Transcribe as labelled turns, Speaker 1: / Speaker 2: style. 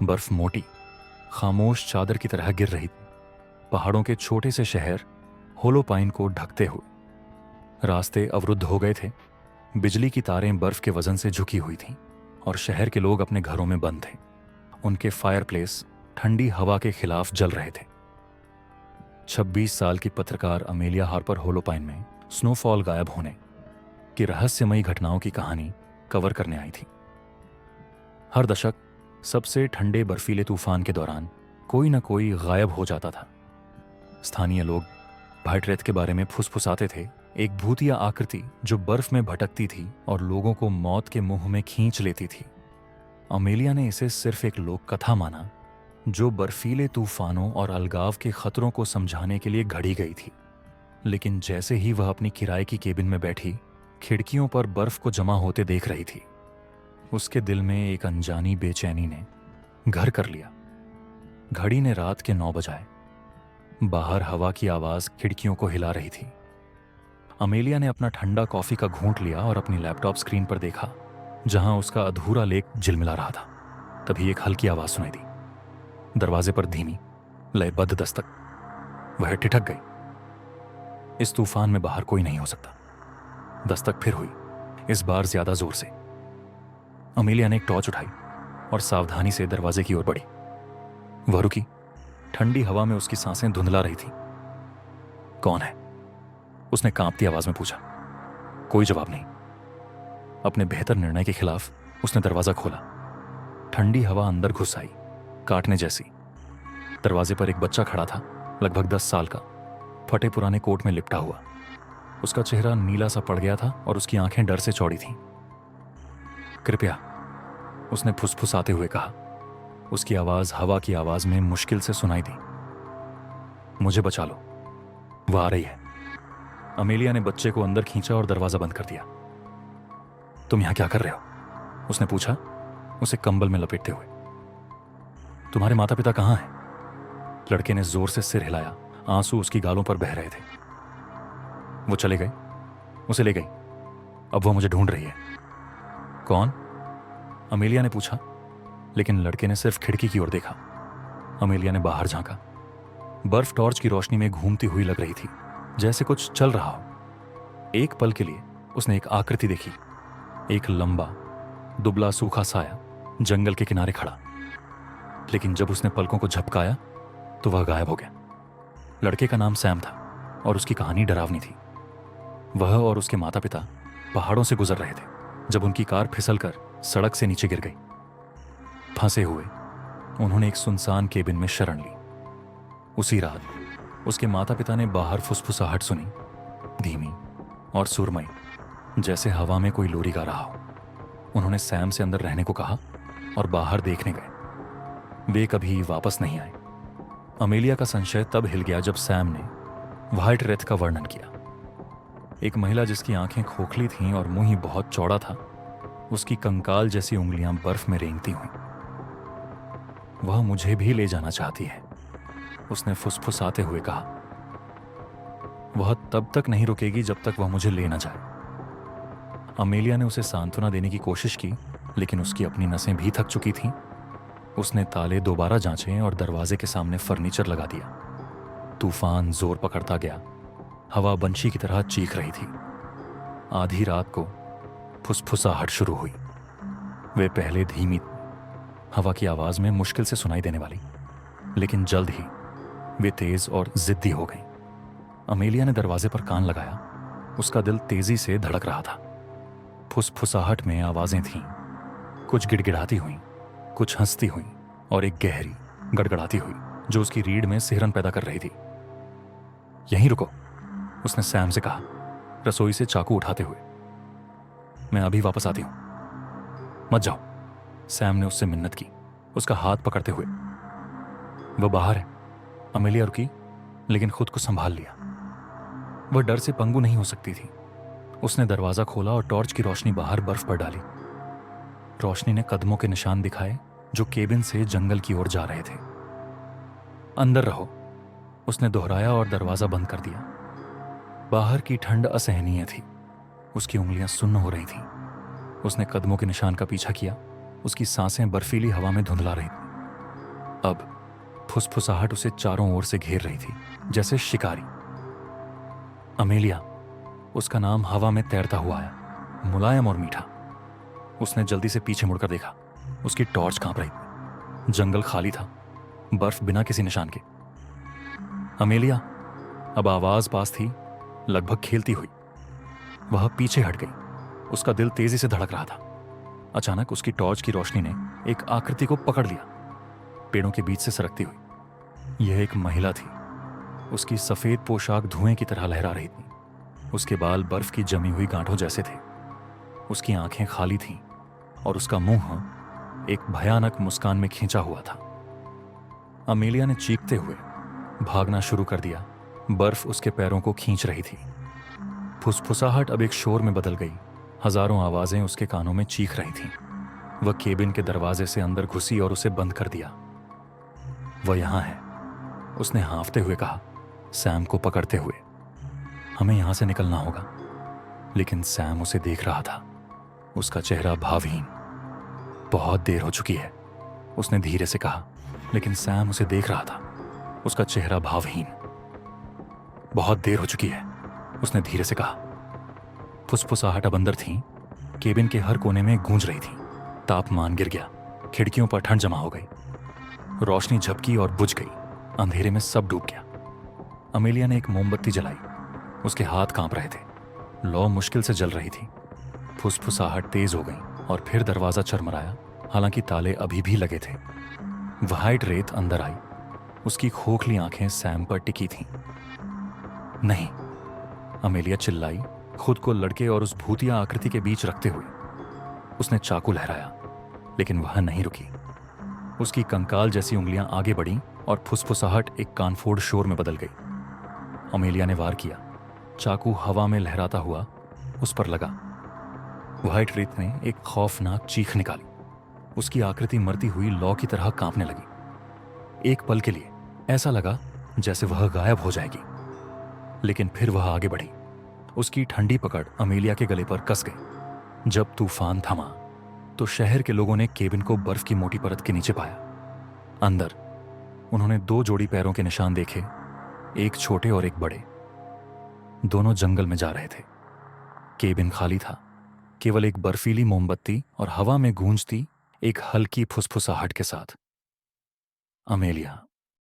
Speaker 1: बर्फ मोटी, खामोश चादर की तरह गिर रही थी, पहाड़ों के छोटे से शहर होलोपाइन को ढकते हुए। रास्ते अवरुद्ध हो गए थे, बिजली की तारें बर्फ के वजन से झुकी हुई थीं और शहर के लोग अपने घरों में बंद थे। उनके फायरप्लेस ठंडी हवा के खिलाफ जल रहे थे। 26 साल की पत्रकार अमेलिया हार्पर होलोपाइन में स्नोफॉल गायब होने की रहस्यमयी घटनाओं की कहानी कवर करने आई थी। हर दशक सबसे ठंडे बर्फीले तूफान के दौरान कोई न कोई गायब हो जाता था। स्थानीय लोग व्हाइट रेत के बारे में फुसफुसाते थे, एक भूतिया आकृति जो बर्फ में भटकती थी और लोगों को मौत के मुंह में खींच लेती थी। अमेलिया ने इसे सिर्फ एक लोक कथा माना जो बर्फीले तूफानों और अलगाव के खतरों को समझाने के लिए घड़ी गई थी। लेकिन जैसे ही वह अपनी किराए की केबिन में बैठी खिड़कियों पर बर्फ को जमा होते देख रही थी, उसके दिल में एक अनजानी बेचैनी ने घर कर लिया। घड़ी ने रात के 9 बजाए। बाहर हवा की आवाज खिड़कियों को हिला रही थी। अमेलिया ने अपना ठंडा कॉफी का घूंट लिया और अपनी लैपटॉप स्क्रीन पर देखा, जहां उसका अधूरा लेख झिलमिला रहा था। तभी एक हल्की आवाज सुनाई दी, दरवाजे पर धीमी लयबद्ध दस्तक। वह ठिठक गई। इस तूफान में बाहर कोई नहीं हो सकता। दस्तक फिर हुई, इस बार ज्यादा जोर से। अमेलिया ने एक टॉर्च उठाई और सावधानी से दरवाजे की ओर बढ़ी। वह रुकी। ठंडी हवा में उसकी सांसें धुंधला रही थी। कौन है? उसने कांपती आवाज में पूछा। कोई जवाब नहीं। अपने बेहतर निर्णय के खिलाफ उसने दरवाजा खोला। ठंडी हवा अंदर घुस आई, काटने जैसी। दरवाजे पर एक बच्चा खड़ा था, लगभग 10 साल का, फटे पुराने कोट में लिपटा हुआ। उसका चेहरा नीला सा पड़ गया था और उसकी आंखें डर से चौड़ी थीं। कृपया, उसने फुसफुसाते हुए कहा। उसकी आवाज हवा की आवाज में मुश्किल से सुनाई दी। मुझे बचा लो, वह आ रही है। अमेलिया ने बच्चे को अंदर खींचा और दरवाजा बंद कर दिया। तुम यहां क्या कर रहे हो? उसने पूछा, उसे कंबल में लपेटते हुए। तुम्हारे माता पिता कहां हैं? लड़के ने जोर से सिर हिलाया, आंसू उसकी गालों पर बह रहे थे। वो चले गए, उसे ले गई। अब वो मुझे ढूंढ रही है। कौन? अमेलिया ने पूछा, लेकिन लड़के ने सिर्फ खिड़की की ओर देखा। अमेलिया ने बाहर झांका। बर्फ टॉर्च की रोशनी में घूमती हुई लग रही थी, जैसे कुछ चल रहा हो। एक पल के लिए उसने एक आकृति देखी, एक लंबा दुबला सूखा साया जंगल के किनारे खड़ा। लेकिन जब उसने पलकों को झपकाया तो वह गायब हो गया। लड़के का नाम सैम था और उसकी कहानी डरावनी थी। वह और उसके माता पिता पहाड़ों से गुजर रहे थे जब उनकी कार फिसलकर सड़क से नीचे गिर गई। फंसे हुए उन्होंने एक सुनसान केबिन में शरण ली। उसी रात उसके माता पिता ने बाहर फुसफुसाहट सुनी, धीमी और सुरमई, जैसे हवा में कोई लोरी गा रहा हो। उन्होंने सैम से अंदर रहने को कहा और बाहर देखने गए। वे कभी वापस नहीं आए। अमेलिया का संशय तब हिल गया जब सैम ने व्हाइट रेत का वर्णन किया। एक महिला जिसकी आंखें खोखली थीं और मुंह ही बहुत चौड़ा था, उसकी कंकाल जैसी उंगलियां बर्फ में रेंगती हुई। वह मुझे भी ले जाना चाहती है, उसने फुसफुसाते हुए कहा। वह तब तक नहीं रुकेगी जब तक वह मुझे ले न जाए। अमेलिया ने उसे सांत्वना देने की कोशिश की, लेकिन उसकी अपनी नसें भी थक चुकी थीं। उसने ताले दोबारा जांचे और दरवाजे के सामने फर्नीचर लगा दिया। तूफान जोर पकड़ता गया। हवा बंशी की तरह चीख रही थी। आधी रात को फुसफुसाहट शुरू हुई। वे पहले धीमी, हवा की आवाज में मुश्किल से सुनाई देने वाली, लेकिन जल्द ही वे तेज और जिद्दी हो गईं। अमेलिया ने दरवाजे पर कान लगाया। उसका दिल तेजी से धड़क रहा था। फुसफुसाहट में आवाजें थीं, कुछ गिड़गिड़ाती हुई, कुछ हंसती हुई और एक गहरी गड़गड़ाती हुई जो उसकी रीढ़ में सिहरन पैदा कर रही थी। यहीं रुको, उसने सैम से कहा, रसोई से चाकू उठाते हुए। मैं अभी वापस आती हूं, मत जाओ। सैम ने उससे मिन्नत की, उसका हाथ पकड़ते हुए। वह बाहर है। अमेलिया रुकी, लेकिन खुद को संभाल लिया। वह डर से पंगु नहीं हो सकती थी। उसने दरवाजा खोला और टॉर्च की रोशनी बाहर बर्फ पर डाली। रोशनी ने कदमों के निशान दिखाए जो केबिन से जंगल की ओर जा रहे थे। अंदर रहो, उसने दोहराया और दरवाजा बंद कर दिया। बाहर की ठंड असहनीय थी। उसकी उंगलियां सुन्न हो रही थीं। उसने कदमों के निशान का पीछा किया। उसकी सांसें बर्फीली हवा में धुंधला रही थीं। अब फुसफुसाहट उसे चारों ओर से घेर रही थी, जैसे शिकारी। अमेलिया, उसका नाम हवा में तैरता हुआ आया, मुलायम और मीठा। उसने जल्दी से पीछे मुड़कर देखा। उसकी टॉर्च कांप रही थी। जंगल खाली था, बर्फ बिना किसी निशान के। अमेलिया, अब आवाज पास थी, लगभग खेलती हुई। वह पीछे हट गई। उसका दिल तेजी से धड़क रहा था। अचानक उसकी टॉर्च की रोशनी ने एक आकृति को पकड़ लिया, पेड़ों के बीच से सरकती हुई। यह एक महिला थी। उसकी सफेद पोशाक धुएं की तरह लहरा रही थी। उसके बाल बर्फ की जमी हुई गांठों जैसे थे। उसकी आंखें खाली थीं और उसका मुंह एक भयानक मुस्कान में खींचा हुआ था। अमेलिया ने चीखते हुए भागना शुरू कर दिया। बर्फ उसके पैरों को खींच रही थी। फुसफुसाहट अब एक शोर में बदल गई। हजारों आवाजें उसके कानों में चीख रही थीं। वह केबिन के दरवाजे से अंदर घुसी और उसे बंद कर दिया। वह यहां है, उसने हाँफते हुए कहा, सैम को पकड़ते हुए। हमें यहां से निकलना होगा। लेकिन सैम उसे देख रहा था, उसका चेहरा भावहीन। बहुत देर हो चुकी है, उसने धीरे से कहा। लेकिन सैम उसे देख रहा था, उसका चेहरा भावहीन। बहुत देर हो चुकी है, उसने धीरे से कहा। फुसफुसाहट अब अंदर थी, केबिन के हर कोने में गूंज रही थी। तापमान गिर गया, खिड़कियों पर ठंड जमा हो गई। रोशनी झपकी और बुझ गई। अंधेरे में सब डूब गया। अमेलिया ने एक मोमबत्ती जलाई। उसके हाथ कांप रहे थे। लौ मुश्किल से जल रही थी। फुसफुसाहट तेज हो गई और फिर दरवाजा चरमराया, हालांकि ताले अभी भी लगे थे। व्हाइट रेत अंदर आई। उसकी खोखली आंखें सैम पर टिकी थीं। नहीं, अमेलिया चिल्लाई, खुद को लड़के और उस भूतिया आकृति के बीच रखते हुए। उसने चाकू लहराया, लेकिन वह नहीं रुकी। उसकी कंकाल जैसी उंगलियां आगे बढ़ीं और फुसफुसाहट एक कानफोड़ शोर में बदल गई। अमेलिया ने वार किया। चाकू हवा में लहराता हुआ उस पर लगा। व्हाइट रेत ने एक खौफनाक चीख निकाली। उसकी आकृति मरती हुई लौ की तरह कांपने लगी। एक पल के लिए ऐसा लगा जैसे वह गायब हो जाएगी, लेकिन फिर वह आगे बढ़ी। उसकी ठंडी पकड़ अमेलिया के गले पर कस गई। जब तूफान थमा तो शहर के लोगों ने केबिन को बर्फ की मोटी परत के नीचे पाया। अंदर उन्होंने 2 जोड़ी पैरों के निशान देखे, एक छोटे और एक बड़े। दोनों जंगल में जा रहे थे। केबिन खाली था, केवल एक बर्फीली मोमबत्ती और हवा में गूंजती एक हल्की फुसफुसाहट के साथ। अमेलिया,